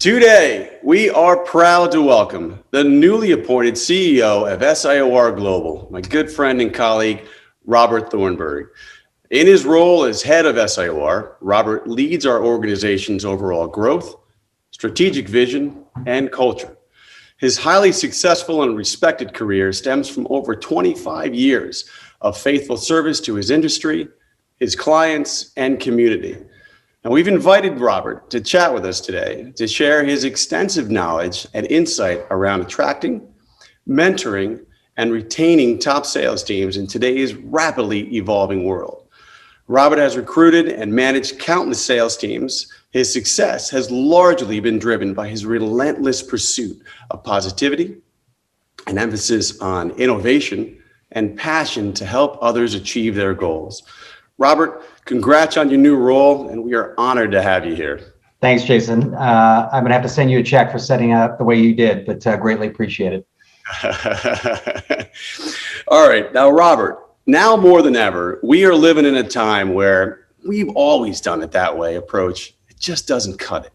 Today, we are proud to welcome the newly appointed CEO of SIOR Global, my good friend and colleague, Robert Thornburgh. In his role as head of SIOR, Robert leads our organization's overall growth, strategic vision, and culture. His highly successful and respected career stems from over 25 years of faithful service to his industry, his clients, and community. And we've invited Robert to chat with us today to share his extensive knowledge and insight around attracting, mentoring, and retaining top sales teams in today's rapidly evolving world. Robert has recruited and managed countless sales teams. His success has largely been driven by his relentless pursuit of positivity, an emphasis on innovation, and passion to help others achieve their goals. Robert, congrats on your new role, and we are honored to have you here. Thanks, Jason. I'm going to have to send you a check for setting up the way you did, but greatly appreciate it. All right. Now, Robert, now more than ever, we are living in a time where we've always done it that way approach. It just doesn't cut it.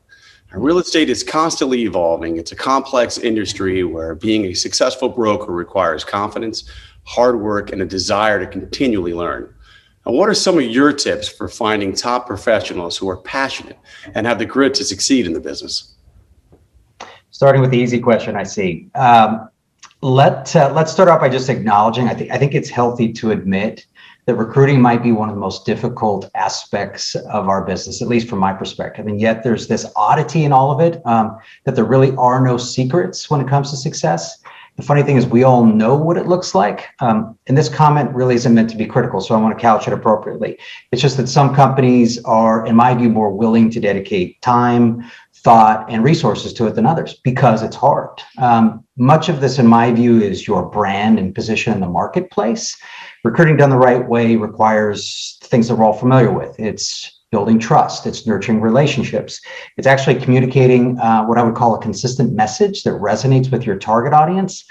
Real estate is constantly evolving. It's a complex industry where being a successful broker requires confidence, hard work, and a desire to continually learn. Now, what are some of your tips for finding top professionals who are passionate and have the grit to succeed in the business? Starting with the easy question, I see. Let's start off by just acknowledging, I think it's healthy to admit that recruiting might be one of the most difficult aspects of our business, at least from my perspective. And yet there's this oddity in all of it, that there really are no secrets when it comes to success. The funny thing is we all know what it looks like. And this comment really isn't meant to be critical, so I want to couch it appropriately. It's just that some companies are, in my view, more willing to dedicate time, thought, and resources to it than others because it's hard. Much of this, in my view, is your brand and position in the marketplace. Recruiting done the right way requires things that we're all familiar with. It's building trust, it's nurturing relationships. It's actually communicating what I would call a consistent message that resonates with your target audience.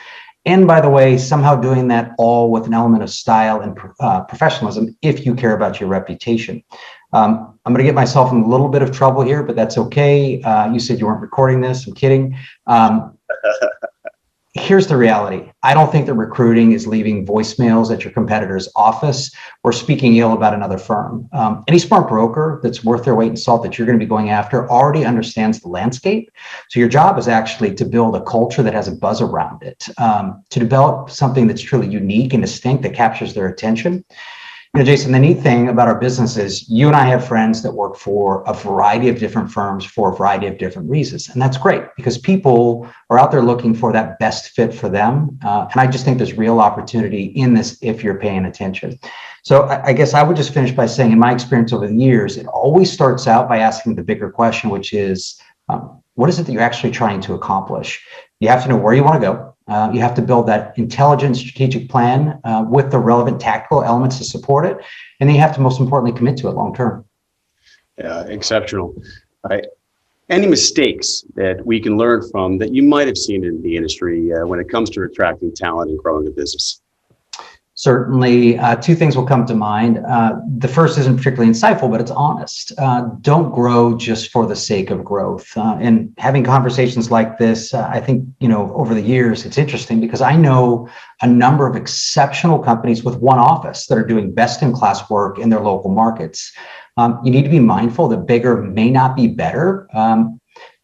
And by the way, somehow doing that all with an element of style and professionalism if you care about your reputation. I'm going to get myself in a little bit of trouble here, but that's okay. You said you weren't recording this. I'm kidding. Here's the reality. I don't think that recruiting is leaving voicemails at your competitor's office or speaking ill about another firm. Any smart broker that's worth their weight in salt that you're going to be going after already understands the landscape. So your job is actually to build a culture that has a buzz around it, to develop something that's truly unique and distinct that captures their attention. You know, Jason, the neat thing about our business is you and I have friends that work for a variety of different firms for a variety of different reasons. And that's great because people are out there looking for that best fit for them. And I just think there's real opportunity in this if you're paying attention. So I guess I would just finish by saying, in my experience over the years, it always starts out by asking the bigger question, which is, what is it that you're actually trying to accomplish? You have to know where you want to go. You have to build that intelligent strategic plan with the relevant tactical elements to support it. And then you have to, most importantly, commit to it long term. Yeah, exceptional. Any mistakes that we can learn from that you might have seen in the industry when it comes to attracting talent and growing a business? Certainly, two things will come to mind. The first isn't particularly insightful, but it's honest. Don't grow just for the sake of growth. And having conversations like this, I think, over the years, it's interesting because I know a number of exceptional companies with one office that are doing best-in-class work in their local markets. You need to be mindful that bigger may not be better.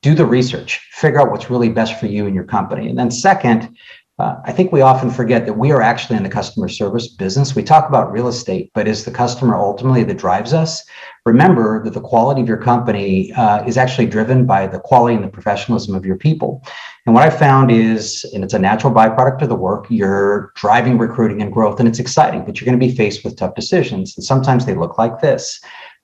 Do the research, figure out what's really best for you and your company. And then second, I think we often forget that we are actually in the customer service business. We talk about real estate, but is the customer ultimately that drives us? Remember that the quality of your company is actually driven by the quality and the professionalism of your people. And what I found is, and it's a natural byproduct of the work, you're driving recruiting and growth, and it's exciting, but you're going to be faced with tough decisions. And sometimes they look like this.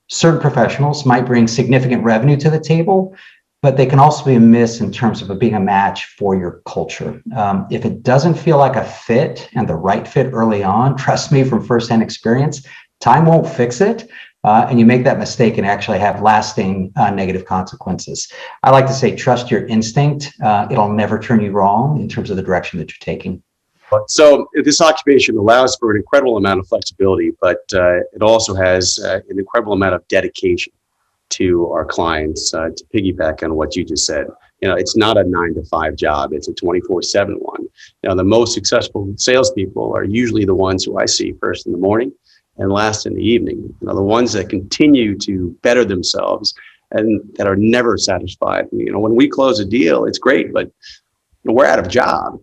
Certain professionals might bring significant revenue to the table, but they can also be a miss in terms of it being a match for your culture. If it doesn't feel like a fit and the right fit early on, trust me from firsthand experience, time won't fix it. And you make that mistake and actually have lasting negative consequences. I like to say, trust your instinct. It'll never turn you wrong in terms of the direction that you're taking. So this occupation allows for an incredible amount of flexibility, but it also has an incredible amount of dedication to our clients, to piggyback on what you just said. It's not a 9 to 5 job. It's a 24/7 one. The most successful salespeople are usually the ones who I see first in the morning and last in the evening. The ones that continue to better themselves and that are never satisfied. When we close a deal, it's great, but we're out of a job.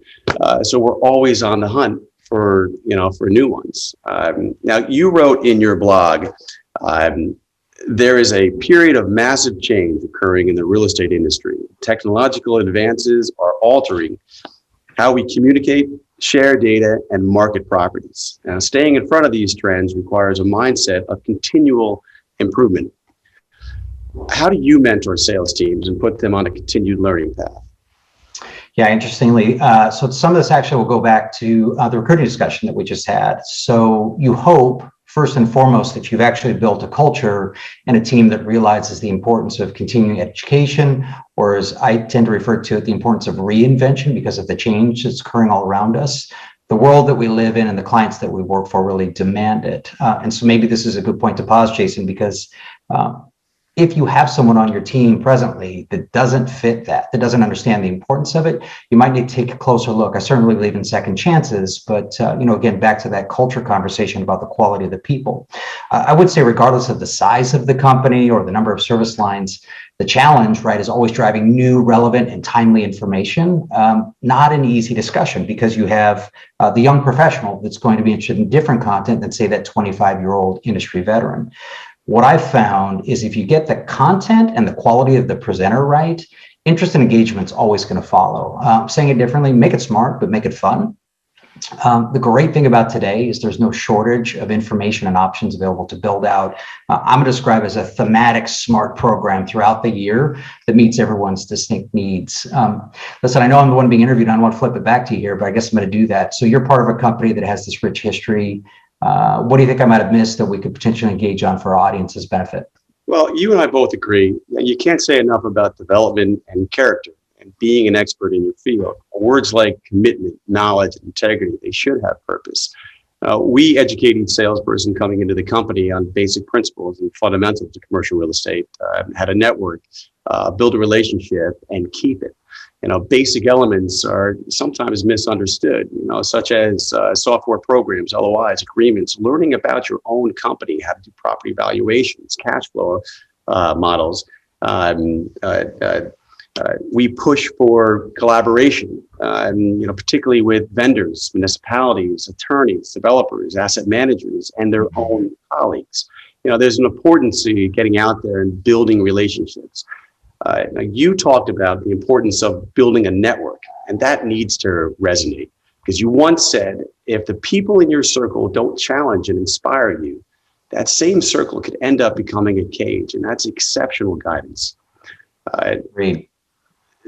So we're always on the hunt for new ones. Now, you wrote in your blog, there is a period of massive change occurring in the real estate industry. Technological advances are altering how we communicate, share data, and market properties. Now, staying in front of these trends requires a mindset of continual improvement. How do you mentor sales teams and put them on a continued learning path? Yeah, interestingly, so some of this actually will go back to the recruiting discussion that we just had. So you hope, first and foremost, that you've actually built a culture and a team that realizes the importance of continuing education, or as I tend to refer to it, the importance of reinvention because of the change that's occurring all around us. The world that we live in and the clients that we work for really demand it. And so maybe this is a good point to pause, Jason, because if you have someone on your team presently that doesn't fit that doesn't understand the importance of it, you might need to take a closer look. I certainly believe in second chances, but again, back to that culture conversation about the quality of the people. I would say regardless of the size of the company or the number of service lines, the challenge, right, is always driving new, relevant, and timely information. Not an easy discussion because you have the young professional that's going to be interested in different content than, say, that 25-year-old industry veteran. What I've found is if you get the content and the quality of the presenter right, interest and engagement's always going to follow. Saying it differently, make it smart, but make it fun. The great thing about today is there's no shortage of information and options available to build out. I'm going to describe as a thematic smart program throughout the year that meets everyone's distinct needs. Listen, I know I'm the one being interviewed. I don't want to flip it back to you here, but I guess I'm going to do that. So you're part of a company that has this rich history. What do you think I might have missed that we could potentially engage on for our audience's benefit? Well, you and I both agree that you can't say enough about development and character and being an expert in your field. Words like commitment, knowledge, and integrity, they should have purpose. We educate each salesperson coming into the company on basic principles and fundamentals of commercial real estate, how to network, build a relationship, and keep it. Basic elements are sometimes misunderstood, such as software programs, LOIs, agreements, learning about your own company, how to do property valuations, cash flow models. We push for collaboration, particularly with vendors, municipalities, attorneys, developers, asset managers, and their own colleagues. There's an importance to getting out there and building relationships. Now you talked about the importance of building a network, and that needs to resonate because you once said, if the people in your circle don't challenge and inspire you, that same circle could end up becoming a cage, and that's exceptional guidance. Great.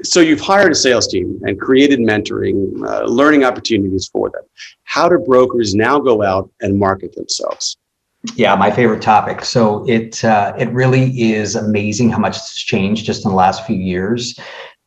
So you've hired a sales team and created mentoring, learning opportunities for them. How do brokers now go out and market themselves? Yeah, my favorite topic. So it really is amazing how much it's changed just in the last few years.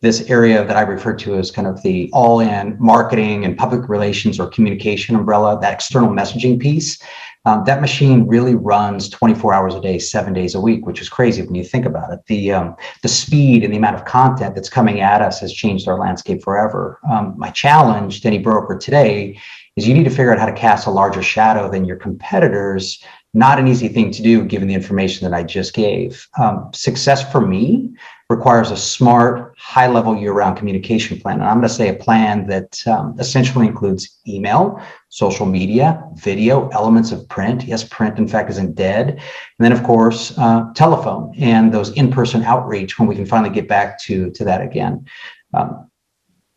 This area that I refer to as kind of the all-in marketing and public relations or communication umbrella, that external messaging piece, that machine really runs 24 hours a day, 7 days a week, which is crazy when you think about it. The speed and the amount of content that's coming at us has changed our landscape forever. My challenge to any broker today is you need to figure out how to cast a larger shadow than your competitors. Not an easy thing to do given the information that I just gave. Success for me requires a smart, high-level year-round communication plan. And I'm going to say a plan that essentially includes email, social media, video, elements of print. Yes, print, in fact, isn't dead. And then, of course, telephone and those in-person outreach when we can finally get back to that again.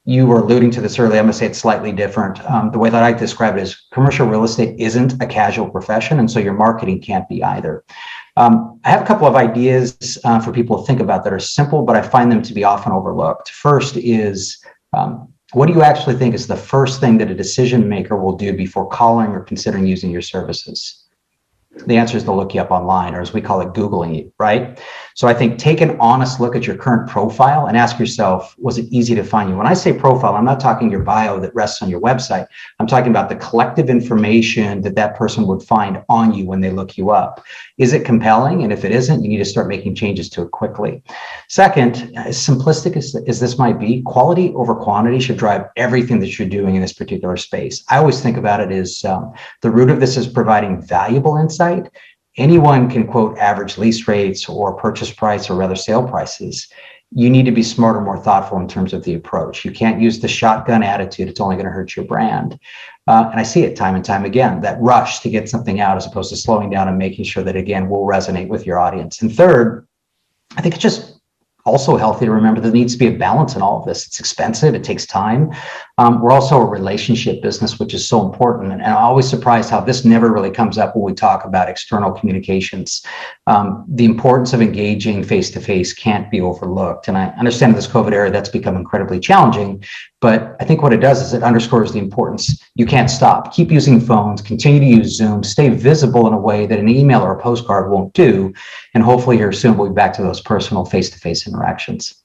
You were alluding to this earlier. I'm going to say it's slightly different. The way that I describe it is commercial real estate isn't a casual profession, and so your marketing can't be either. I have a couple of ideas for people to think about that are simple, but I find them to be often overlooked. First is, what do you actually think is the first thing that a decision maker will do before calling or considering using your services? The answer is they'll look you up online, or as we call it, Googling you, right? So I think take an honest look at your current profile and ask yourself, was it easy to find you? When I say profile, I'm not talking your bio that rests on your website. I'm talking about the collective information that person would find on you when they look you up. Is it compelling? And if it isn't, you need to start making changes to it quickly. Second, as simplistic as this might be, quality over quantity should drive everything that you're doing in this particular space. I always think about it as the root of this is providing valuable insight. Anyone can quote average lease rates or purchase price or rather sale prices. You need to be smarter, more thoughtful in terms of the approach. You can't use the shotgun attitude. It's only going to hurt your brand. And I see it time and time again, that rush to get something out as opposed to slowing down and making sure that, again, will resonate with your audience. And third, I think it's just also healthy to remember there needs to be a balance in all of this. It's expensive. It takes time. We're also a relationship business, which is so important. And I'm always surprised how this never really comes up when we talk about external communications. The importance of engaging face-to-face can't be overlooked. And I understand in this COVID era, that's become incredibly challenging. But I think what it does is it underscores the importance. You can't stop. Keep using phones, continue to use Zoom, stay visible in a way that an email or a postcard won't do. And hopefully here soon we'll be back to those personal face-to-face interactions.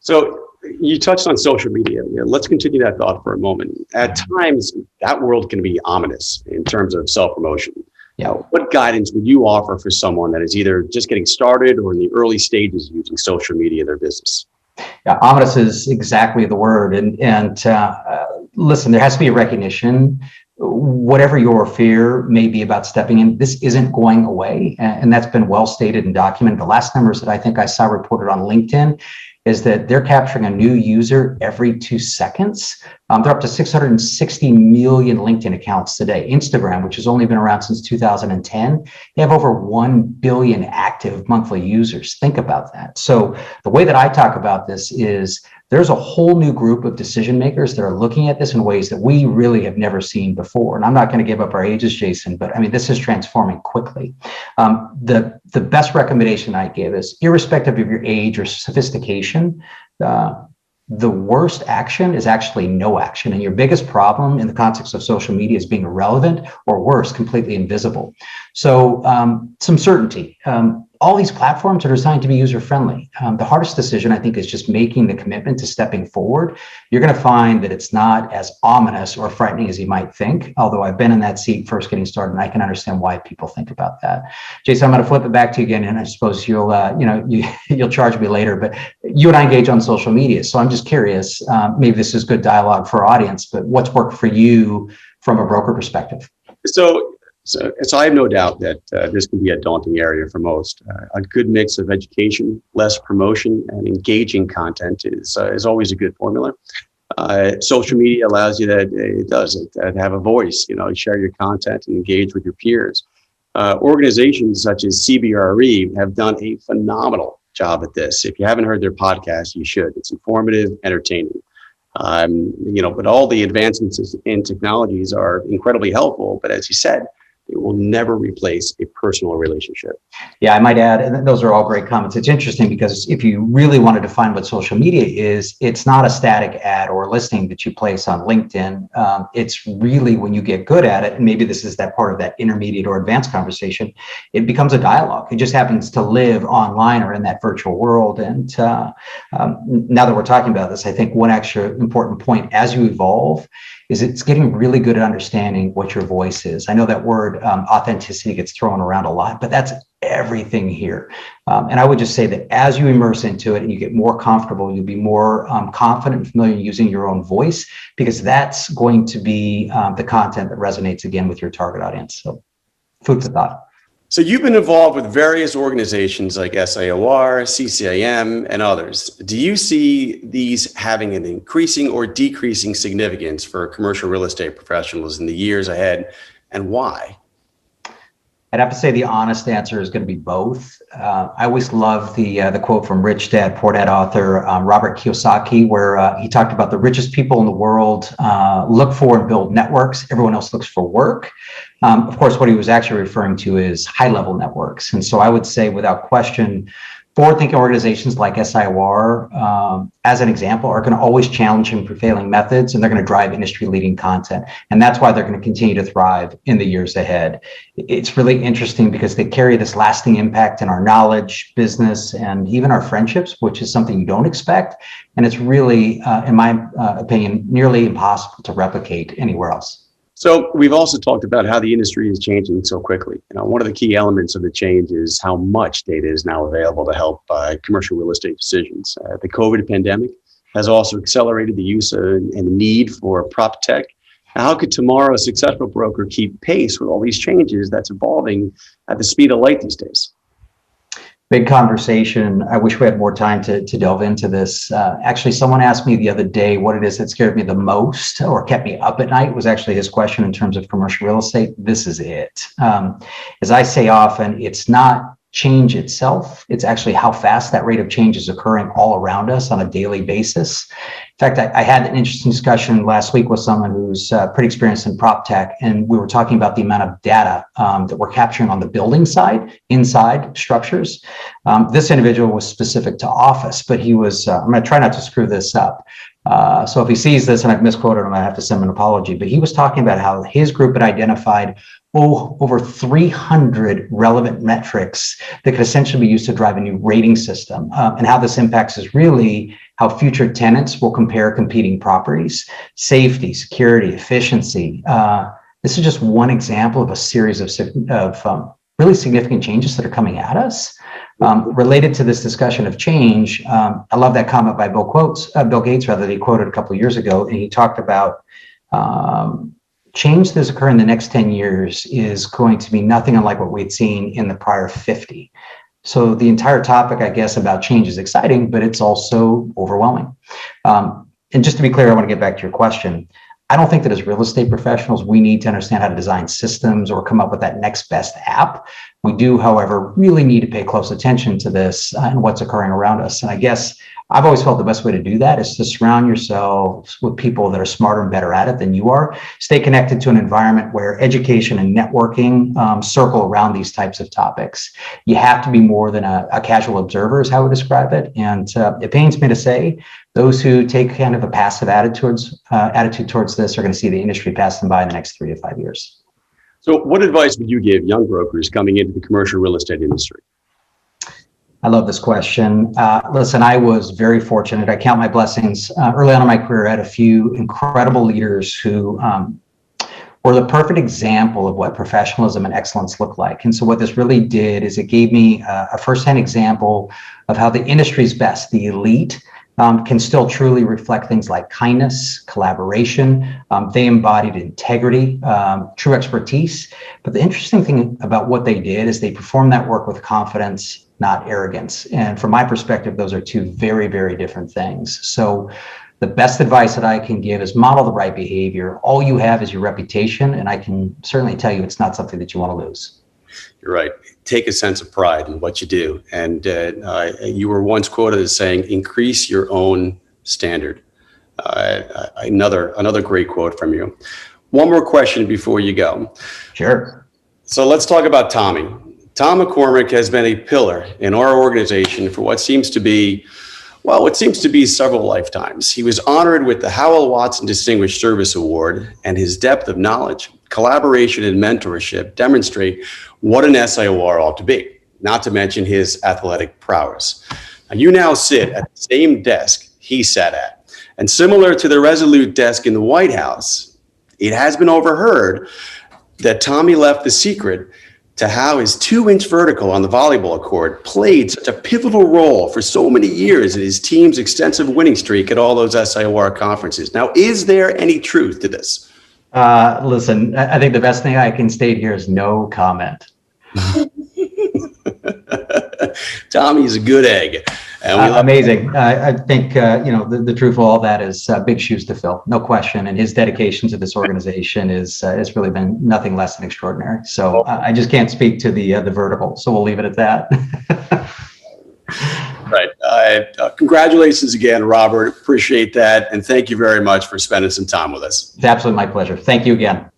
So you touched on social media. Let's continue that thought for a moment. At times, that world can be ominous in terms of self-promotion. Yeah. What guidance would you offer for someone that is either just getting started or in the early stages of using social media in their business? Yeah, ominous is exactly the word. And listen, there has to be a recognition. Whatever your fear may be about stepping in, this isn't going away. And that's been well stated and documented. The last numbers that I think I saw reported on LinkedIn is that they're capturing a new user every 2 seconds. They're up to 660 million LinkedIn accounts today. Instagram, which has only been around since 2010, they have over 1 billion active monthly users. Think about that. So the way that I talk about this is there's a whole new group of decision makers that are looking at this in ways that we really have never seen before. And I'm not going to give up our ages, Jason, but I mean, this is transforming quickly. The best recommendation I give is, irrespective of your age or sophistication, the worst action is actually no action. And your biggest problem in the context of social media is being irrelevant, or worse, completely invisible. So some certainty. All these platforms are designed to be user-friendly. The hardest decision, I think, is just making the commitment to stepping forward. You're going to find that it's not as ominous or frightening as you might think, although I've been in that seat first getting started, and I can understand why people think about that. Jason, I'm going to flip it back to you again, and I suppose you'll charge me later, but you and I engage on social media. So I'm just curious, maybe this is good dialogue for our audience, but what's worked for you from a broker perspective? So I have no doubt that this can be a daunting area for most. A good mix of education, less promotion, and engaging content is always a good formula. Social media allows you to have a voice, share your content and engage with your peers. Organizations such as CBRE have done a phenomenal job at this. If you haven't heard their podcast, you should. It's informative, entertaining. But all the advancements in technologies are incredibly helpful. But as you said, it will never replace a personal relationship. Yeah, I might add, and those are all great comments. It's interesting because if you really want to define what social media is, it's not a static ad or listing that you place on LinkedIn. It's really, when you get good at it, and maybe this is that part of that intermediate or advanced conversation, it becomes a dialogue. It just happens to live online or in that virtual world. And now that we're talking about this, I think one extra important point as you evolve is it's getting really good at understanding what your voice is. I know that word authenticity gets thrown around a lot, but that's everything here. And I would just say that as you immerse into it and you get more comfortable, you'll be more confident and familiar using your own voice, because that's going to be the content that resonates again with your target audience. So food for thought. So you've been involved with various organizations like SIOR, CCIM, and others. Do you see these having an increasing or decreasing significance for commercial real estate professionals in the years ahead, and why? I'd have to say the honest answer is going to be both. I always love the quote from Rich Dad, Poor Dad author Robert Kiyosaki, where he talked about the richest people in the world look for and build networks. Everyone else looks for work. Of course, what he was actually referring to is high-level networks. And so I would say, without question, forward-thinking organizations like SIOR, as an example, are going to always challenge prevailing methods, and they're going to drive industry-leading content. And that's why they're going to continue to thrive in the years ahead. It's really interesting because they carry this lasting impact in our knowledge, business, and even our friendships, which is something you don't expect. And it's really, in my opinion, nearly impossible to replicate anywhere else. So we've also talked about how the industry is changing so quickly. One of the key elements of the change is how much data is now available to help commercial real estate decisions. The COVID pandemic has also accelerated the use and the need for prop tech. How could tomorrow's successful broker keep pace with all these changes that's evolving at the speed of light these days? Big conversation. I wish we had more time to delve into this. Actually, someone asked me the other day what it is that scared me the most or kept me up at night was actually his question in terms of commercial real estate. This is it. As I say often, it's not change itself. It's actually how fast that rate of change is occurring all around us on a daily basis. In fact, I had an interesting discussion last week with someone who's pretty experienced in prop tech, and we were talking about the amount of data that we're capturing on the building side, inside structures. This individual was specific to office, but he was, I'm going to try not to screw this up. So if he sees this and I've misquoted him, I have to send him an apology, but he was talking about how his group had identified over 300 relevant metrics that could essentially be used to drive a new rating system, and how this impacts is really how future tenants will compare competing properties, safety, security, efficiency. This is just one example of a series of really significant changes that are coming at us. Related to this discussion of change, I love that comment by Bill Gates, that he quoted a couple of years ago, and he talked about change that's occurring in the next 10 years is going to be nothing unlike what we'd seen in the prior 50. So the entire topic, I guess, about change is exciting, but it's also overwhelming. And just to be clear, I want to get back to your question. I don't think that as real estate professionals, we need to understand how to design systems or come up with that next best app. We do, however, really need to pay close attention to this and what's occurring around us. And I guess I've always felt the best way to do that is to surround yourselves with people that are smarter and better at it than you are. Stay connected to an environment where education and networking circle around these types of topics. You have to be more than a casual observer, is how I would describe it. And it pains me to say, those who take kind of a passive attitude towards this are going to see the industry pass them by in the next 3 to 5 years. So what advice would you give young brokers coming into the commercial real estate industry? I love this question. Listen, I was very fortunate. I count my blessings. Early on in my career, I had a few incredible leaders who were the perfect example of what professionalism and excellence look like. And so what this really did is it gave me a firsthand example of how the industry's best, the elite, can still truly reflect things like kindness, collaboration. They embodied integrity, true expertise. But the interesting thing about what they did is they performed that work with confidence, not arrogance. And from my perspective, those are two very, very different things. So the best advice that I can give is model the right behavior. All you have is your reputation. And I can certainly tell you it's not something that you want to lose. You're right. Take a sense of pride in what you do. And you were once quoted as saying, increase your own standard. Another great quote from you. One more question before you go. Sure. So let's talk about Tommy. Tom McCormick has been a pillar in our organization for what seems to be several lifetimes. He was honored with the Howell Watson Distinguished Service Award, and his depth of knowledge, collaboration, and mentorship demonstrate what an SIOR ought to be, not to mention his athletic prowess. Now, you now sit at the same desk he sat at, and similar to the resolute desk in the White House, it has been overheard that Tommy left the secret to how his 2-inch vertical on the volleyball court played such a pivotal role for so many years in his team's extensive winning streak at all those SIOR conferences. Now, is there any truth to this? Listen, I think the best thing I can state here is no comment. Tommy's a good egg. Amazing. I think, the truth of all that is big shoes to fill, no question. And his dedication to this organization has really been nothing less than extraordinary. So I just can't speak to the vertical. So we'll leave it at that. Right. Congratulations again, Robert. Appreciate that. And thank you very much for spending some time with us. It's absolutely my pleasure. Thank you again.